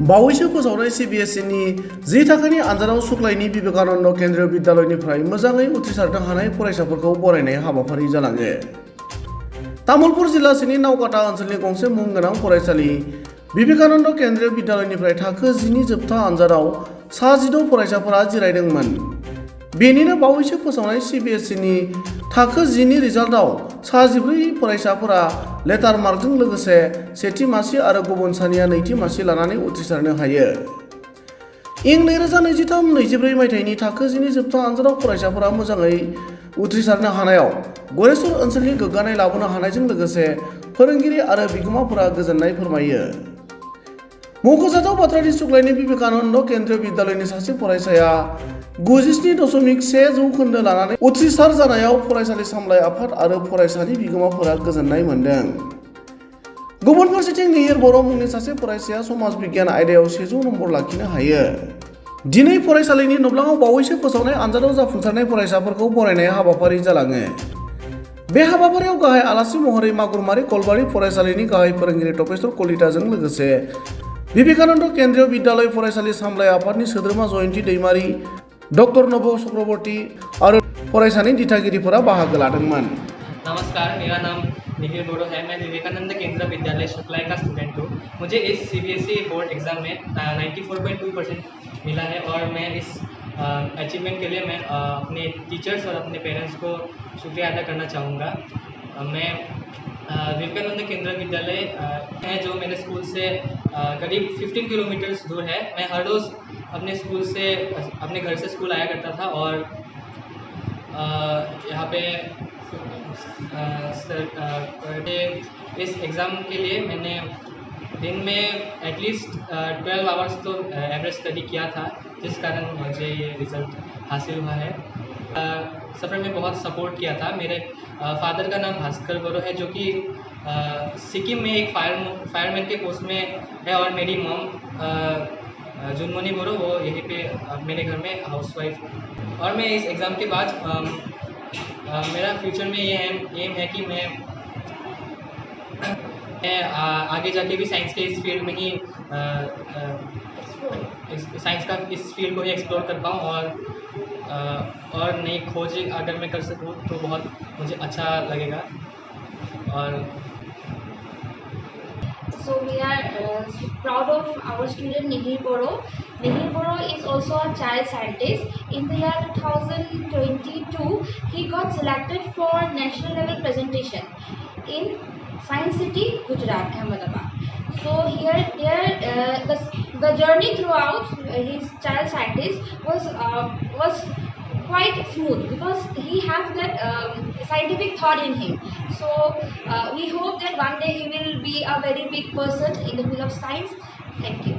बावैसो फोसावनाय CBSE नि 10 थाखोनि आनजादाव सुक्लायनि विवेकानन्द केन्द्रीय विद्यालयनिफ्राय मोजाङै उथ्रिसारनो हानाय फरायसाफोरखौ बरायनाय हाबाफारि जालाङो। तामुलपुर जिल्लासिनि नावकाटा ओनसोलनि गंसे मुं गोनां फरायसालि विवेकानन्द केन्द्रीय विद्यालयनिफ्राय थाखो 10 नि जोबथा आनजादाव सा 16 फरायसाफोरा जिरायदोंमोन। बेनिनो बावैसो फोसावनाय CBSE नि थाखो 10 नि रिजाल्टआव सा 14 फरायसाफोरा लेटार मार्कजों लोगोसे सेथि मासि आरो गुबुन सानैया नैथि मासि लानानै उथ्रिसारनो हायो। इं 2023-24 मायथाइनि थाखो 10 नि जोबथा आनजादाव फरायसाफोरा मोजाङै उथ्रिसारनो हानायाव गरेस्वर ओनसोलनि गोग्गानाय लाबोनो हानायजों लोगोसे फोरोंगिरि आरो बिगोमाफोरा गोजोननाय फोरमायो। मख'जाथाव बाथ्रादि सुक्लायनि विवेकानन्द केन्द्रीय विद्यालयनि सासे फरायसाया 97.1 जौखोन्दो लानानै उथ्रिसार जानायाव फरायसालि सामलाय आफाद आरो फरायसानि बिगोमाफोरा गोजोननाय मोन्दों। गुबुन फारसेथिं निहिर बर' मुंनि सासे फरायसाया समाज बिगियान आयदायाव 100 नम्बर लाखिनो हायो। दिनै फरायसालिनि नब्लाङाव बावैसो फोसावनाय आनजादाव जाफुंसारनाय फरायसाफोरखौ बरायनाय हाबाफारि जालाङो। बे हाबाफारियाव गाहाय आलासि महरै मागुरमारि कलबारि फरायसालिनि गाहाय फोरोंगिरि तपेश्वर कलिताजों लोगोसे विवेकानन्द केन्द्रीय विद्यालय फरायसालि सामलाय आफादनि सोद्रोमा जयन्ती दैमारी, डॉ. नभ चक्रवर्ती आरो फरायसानि दिथागिरिफोरा बाहागो लादोंमोन। नमस्कार, मेरा नाम निखिल बोरो है। मैं विवेकानंद केंद्र विद्यालय शुक्लाई का स्टूडेंट हूँ। मुझे इस CBSE बोर्ड एग्ज़ाम में 94.2% मिला है और मैं इस अचीवमेंट के लिए मैं अपने टीचर्स और अपने पेरेंट्स को शुक्रिया अदा करना चाहूँगा। मैं विवेकानंद केंद्र विद्यालय है जो मेरे स्कूल से करीब 15 किलोमीटर्स दूर है। मैं हर रोज़ अपने घर से स्कूल आया करता था और यहाँ पे इस एग्ज़ाम के लिए मैंने दिन में एटलीस्ट 12 आवर्स तो एवरेज स्टडी किया था, जिस कारण मुझे ये रिज़ल्ट हासिल हुआ है। सफ़र में बहुत सपोर्ट किया था। मेरे फादर का नाम भास्कर बोरो है जो कि सिक्किम में एक फायरमैन के पोस्ट में है और मेरी मॉम जुनमनी बोरो वो यहीं पे मेरे घर में हाउसवाइफ। और मैं इस एग्ज़ाम के बाद मेरा फ्यूचर में ये एम है कि मैं आगे जाके भी साइंस के इस फील्ड में ही साइंस का इस फील्ड को ही एक्सप्लोर कर पाऊँ और नई खोज अगर मैं कर सकूँ तो बहुत मुझे अच्छा लगेगा। और So we are proud of our student Nihir Boro. Nihir Boro is also a child scientist. In the year 2022, he got selected for national level presentation in Science City, Gujarat, Ahmedabad. So the journey throughout his child scientist was quite smooth because he has that scientific thought in him. So we hope that one day he will be a very big person in the field of science. Thank you.